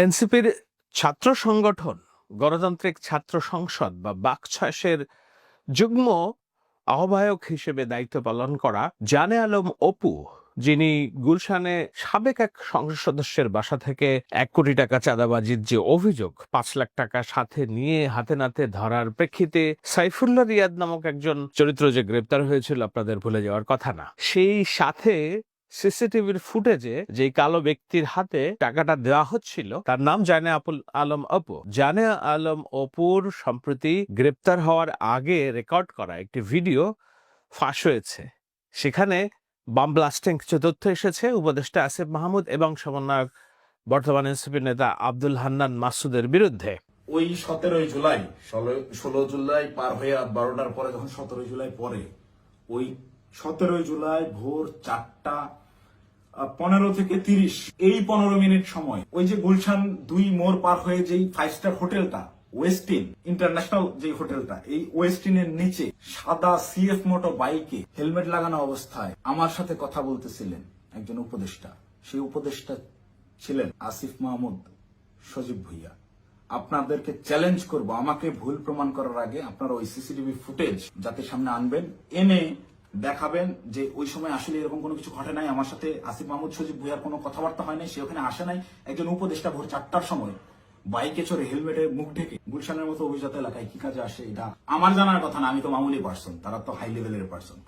এনসিপির ছাত্র সংগঠন গণতান্ত্রিক ছাত্র সংসদ বা বাকছাসের যুগ্ম আহ্বায়ক হিসেবে দায়িত্ব পালন করা জানে আলম অপু, যিনি গুলশানে সাবেক এক সংসদ সদস্যের বাসা থেকে 1 কোটি টাকা চাঁদাবাজির যে অভিযোগ, 5 লাখ টাকা সাথে নিয়ে হাতে নাতে ধরার প্রেক্ষিতে সাইফুল্লাহ রিয়াদ নামক একজন চরিত্র যে গ্রেপ্তার হয়েছিল আপনাদের ভুলে যাওয়ার কথা না, সেই সাথে সিসিটিভির ফুটেজে যে কালো ব্যক্তির হাতে টাকাটা দেওয়া হচ্ছিল তার নাম জানে আলম অপু। জানে আলম অপুর সম্প্রতি গ্রেপ্তার হওয়ার আগে রেকর্ড করা একটি ভিডিও ফাঁস হয়েছে। সেখানে বাম ব্লাস্টিং কিছু তথ্য এসেছে উপদেষ্টা আসিফ মাহমুদ এবং সমন্বয়ক বর্তমান এনসিপি নেতা আব্দুল হান্নান মাসুদের বিরুদ্ধে। ওই 17 জুলাই 16 জুলাই পার হয়ে 12টার পরে যখন 17 জুলাই পরে, ওই 17 জুলাই ভোর 4:15 থেকে 30 এই 15 মিনিট সময় ওই যে গুলশান 2 মোড় পার হয়ে যেই 5 স্টার হোটেলটা ওয়েস্টিন ইন্টারন্যাশনাল যে হোটেলটা, এই ওয়েস্টিনের নিচে সাদা সিএফ মোটো বাইকে হেলমেট লাগানো অবস্থায় আমার সাথে কথা বলতেছিলেন একজন উপদেষ্টা। সেই উপদেষ্টা ছিলেন আসিফ মাহমুদ সজীব ভুইয়া। আপনাদেরকে চ্যালেঞ্জ করব, আমাকে ভুল প্রমাণ করার আগে আপনারা ওই সিসিটিভি ফুটেজ যাতে সামনে আনবেন, এনে দেখাবেন যে ওই সময় আসলে এরকম কোনো কিছু ঘটে নাই। আমার সাথে আসিফ মাহমুদ সজীব ভুইয়ার কোনো কথাবার্তা হয় নাই, সে ওখানে আসে নাই। একজন উপদেষ্টা ভোর 4টার সময় বাইকে চড়ে হেলমেটে মুখ ঢেকে গুলশানের মতো অভিজাত এলাকায় কি কাজে আসে, এটা আমার জানার কথা না। আমি তো মামুলি পার্সন, তারা তো হাই লেভেলের পার্সন।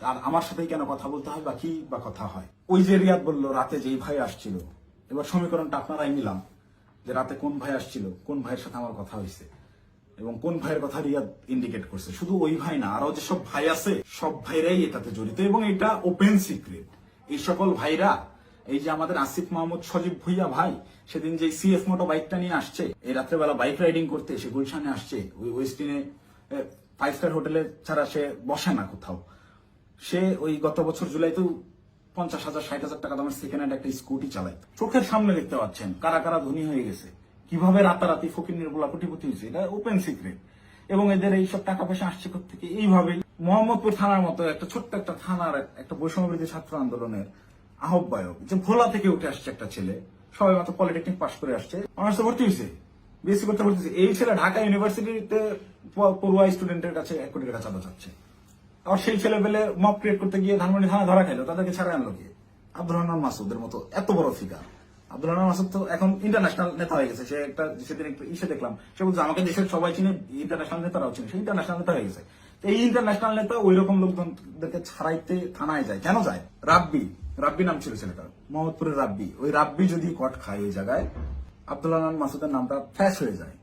আর আমার সাথেই কেন কথা বলতে হয় বা কি বা কথা হয়? ওই যে রিয়াদ বললো রাতে যেই ভাই আসছিল, এবার সমীকরণটা আপনারাই নিলাম যে রাতে কোন ভাই আসছিল, কোন ভাইয়ের সাথে আমার কথা হয়েছে এবং কোন ভাইয়ের কথা রিয়াদ ইন্ডিকেট করছে। শুধু ওই ভাই না, আরো যেসব ভাই আছে সব ভাইরাই এটাতে জড়িত এবং এটা ওপেন সিক্রেট। এই সকল ভাইরা, এই যে আমাদের আসিফ মাহমুদ সজীব ভুইয়া ভাই সেদিন যে সিএফ মোটো বাইকটা নিয়ে আসছে, এই রাত্রেবেলা বাইক রাইডিং করতে এসে গুলশানে আসছে, ওই ওয়েস্টিনে 5 স্টার হোটেলে ছাড়া সে বসে না কোথাও। সে ওই গত বছর জুলাইতেও 50,000 60,000 টাকা দামের সেকেন্ড হ্যান্ড একটা স্কুটি চালায়। চোখের সামনে দেখতে পাচ্ছেন কারা কারা ধনী হয়ে গেছে, কিভাবে রাতারাতি ফকির বলা কোটিপতি হয়েছে, এটা ওপেন সিক্রেট। এবং এদের এইসব টাকা পয়সা আসছে থেকে এইভাবেই মোহাম্মদপুর থানার মতো একটা ছোট্ট একটা থানার একটা বৈষম্যবিরোধী ছাত্র আন্দোলনের আহ্বায়ক, যে ভোলা থেকে উঠে আসছে একটা ছেলে, সবাই মাত্র পলিটেকনিক পাশ করে আসছে, অনার্সে ভর্তি হয়েছে, বিএসসি করতে ভর্তি হয়েছে। এই ছেলে ঢাকা ইউনিভার্সিটিতে পড়ুয়া স্টুডেন্টের কাছে 1 কোটি টাকা চাঁদা চাচ্ছে। আবার সেই ছেলে পেলে মব ক্রিয়েট করতে গিয়ে ধানমন্ডি থানা ধরা খাইলো, তাদেরকে ছাড়া আনলো কে? আব্দুল হান্নান মাসুদের মতো এত বড় ফিগার। আব্দুল হান্নান মাসুদ তো এখন ইন্টারন্যাশনাল নেতা হয়ে গেছে। সে একটা সেদিন একটু ইসে দেখলাম, সে বলছে আমাকে দেশের সবাই চিনে, ইন্টারন্যাশনাল নেতারাও চিনে, সে ইন্টারন্যাশনাল নেতা হয়ে গেছে। এই ইন্টারন্যাশনাল নেতা ওই রকম লোকজনদেরকে ছাড়াইতে থানায় যায় কেন যায়? রাব্বি নাম ছিল ছেলেটার, মোহাম্মদপুরের রাব্বি। ওই রাব্বি যদি কট খায় ওই জায়গায়, আব্দুল হান্নান মাসুদের নামটা ফ্ল্যাশ হয়ে যায়।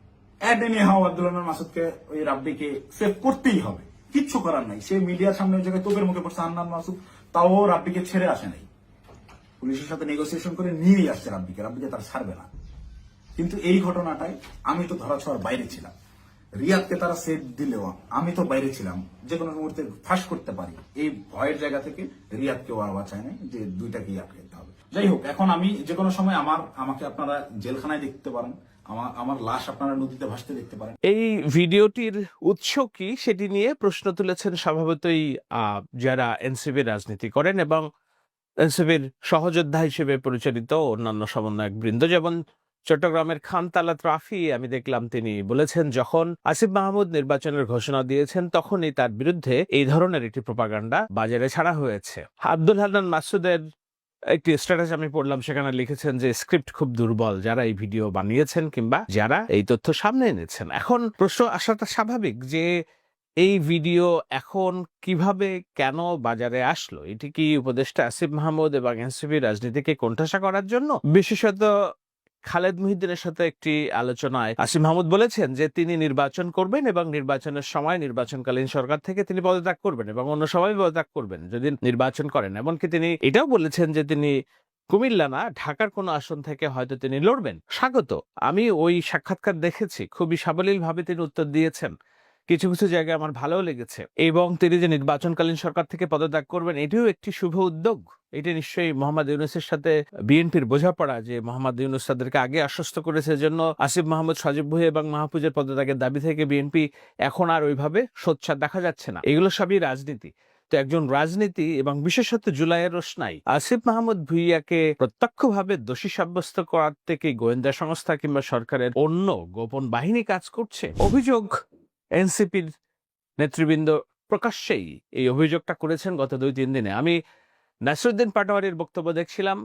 আব্দুল হান্নান মাসুদকে ওই রাব্বিকে সেভ করতেই হবে, কিচ্ছু করার নাই। সে মিডিয়ার সামনে ওই জায়গায় তোপের মুখে পড়ছে হান্নান মাসুদ, তাও রাব্বিকে ছেড়ে আসে নাই। পুলিশের সাথে নেগোসিয়েশন করে নিয়েই আসছে রাব্বিকে তার ছাড়বে না। কিন্তু এই ঘটনাটাই আমি তো ধরা ছোঁয়ার বাইরে ছিলাম। রিয়াদকে তারা সেট দিলেও আমি তো বাইরে ছিলাম, যে কোনো মুহূর্তে ফাঁস করতে পারি। এই ভয়ের জায়গা থেকে রিয়াদকেও আর বাঁচায় নাই যে দুইটাকেই আটকাতে হবে। যাই হোক, এখন আমি যে কোনো সময় আমাকে আপনারা জেলখানায় দেখতে পারেন, আমার লাশ আপনারা নদীতে ভাসতে দেখতে পারেন। এই ভিডিওটির উৎস কি সেটি নিয়ে প্রশ্ন তুলেছেন স্বভাবতই যারা এনসিপির রাজনীতি করেন এবং এনসিপির সহযোদ্ধা হিসেবে পরিচালিত অন্যান্য সমন্বয়ক বৃন্দ, যেমন চট্টগ্রামের খানতালাত রাফি। আমি দেখলাম তিনি বলেছেন যখন আসিফ মাহমুদ নির্বাচনের ঘোষণা দিয়েছেন তখনই তার বিরুদ্ধে এই ধরনের একটি প্রপাগান্ডা বাজারে ছাড়া হয়েছে। আব্দুল হান্নান মাসুদের একটি স্ট্যাটাস আমি পড়লাম, সেখানে লিখেছেন যে স্ক্রিপ্ট খুব দুর্বল যারা এই ভিডিও বানিয়েছেন কিংবা যারা এই তথ্য সামনে এনেছেন। এখন প্রশ্ন আসাটা স্বাভাবিক যে এই ভিডিও এখন কিভাবে কেন বাজারে আসলো? এটি কি উপদেষ্টা আসিফ মাহমুদ এবং এনসিপি রাজনীতিকে কোণঠাসা করার জন্য? বিশেষত খালেদ মুহিউদ্দিনের সাথে একটি আলোচনায় আসিফ মাহমুদ বলেছেন যে তিনি নির্বাচন করবেন এবং নির্বাচনের সময় নির্বাচনকালীন সরকার থেকে তিনি পদত্যাগ করবেন এবং অন্য সবাই পদত্যাগ করবেন যদি নির্বাচন করেন। এমনকি তিনি এটাও বলেছেন যে তিনি কুমিল্লা না ঢাকার কোনো আসন থেকে হয়তো তিনি লড়বেন। স্বাগত, আমি ওই সাক্ষাৎকার দেখেছি, খুবই সাবলীল ভাবে তিনি উত্তর দিয়েছেন। কিছু কিছু জায়গায় আমার ভালোও লেগেছে এবং তিনি যে নির্বাচনকালীন সরকার থেকে পদত্যাগ করবেন এটিও একটি শুভ উদ্যোগ। এটি নিশ্চয়ই মোহাম্মদ ইউনূসের সাথে বিএনপির বোঝাপড়া যে মোহাম্মদ ইউনূস তাদেরকে আগে আশ্বস্ত করেছে, জন্য আসিফ মাহমুদ সজীব ভুইয়া এবং মাহফুজের পদত্যাগের দাবি থেকে বিএনপি এখন আর ওইভাবে সোচ্চার দেখা যাচ্ছে না। এগুলো সবই রাজনীতি। তো একজন রাজনীতি এবং বিশেষত জুলাইয়ের রোশনাই আসিফ মাহমুদ ভুঁইয়াকে প্রত্যক্ষভাবে দোষী সাব্যস্ত করার থেকে গোয়েন্দা সংস্থা কিংবা সরকারের অন্য গোপন বাহিনী কাজ করছে। অভিযোগ এনসিপির নেতৃবৃন্দ প্রকাশ্যেই এই অভিযোগটা করেছেন গত 2-3 দিনে। আমি নাসিরুদ্দিন পাটোয়ারির বক্তব্য দেখছিলাম,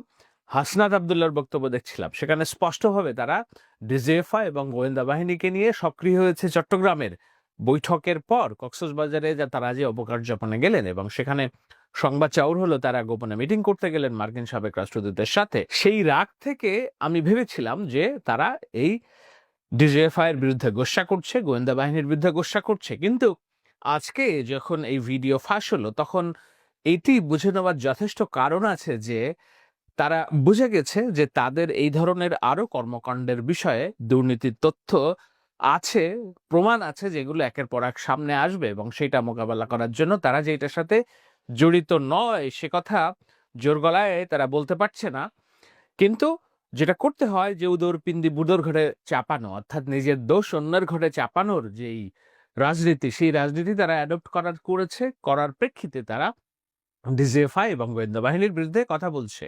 হাসনাত আব্দুল্লাহর বক্তব্য দেখছিলাম, সেখানে স্পষ্টভাবে তারা ডিজিএফআই এবং গোয়েন্দা বাহিনীকে নিয়ে সক্রিয় হয়েছে। চট্টগ্রামের বৈঠকের পর কক্সবাজারে তারা যে অবকার্যাপনে গেলেন এবং সেখানে সংবাদ চাউর হলো তারা গোপনে মিটিং করতে গেলেন মার্কিন সাবেক রাষ্ট্রদূতের সাথে। সেই রাগ থেকে আমি ভেবেছিলাম যে তারা এই ডিজিএফআই এর বিরুদ্ধে গোস্বা করছে, গোয়েন্দা বাহিনীর বিরুদ্ধে গোস্বা করছে। কিন্তু আজকে যখন এই ভিডিও ফাঁস হলো তখন এটি বুঝে নেওয়ার যথেষ্ট কারণ আছে যে তারা বুঝে গেছে যে তাদের এই ধরনের আরো কর্মকাণ্ডের বিষয়ে দুর্নীতির তথ্য আছে, প্রমাণ আছে, যেগুলো একের পর এক সামনে আসবে এবং সেটা মোকাবেলা করার জন্য তারা যে এটার সাথে জড়িত নয় সে কথা জোর গলায় তারা বলতে পারছে না। কিন্তু যেটা করতে হয় যে উদর পিন্দি বুদর ঘরে চাপানো, অর্থাৎ নিজের দোষ অন্যের ঘরে চাপানোর যেই রাজনীতি, সেই রাজনীতি তারা অ্যাডপ্ট করার প্রেক্ষিতে তারা ডিজিএফআই এবং গোয়েন্দা বাহিনীর বিরুদ্ধে কথা বলছে।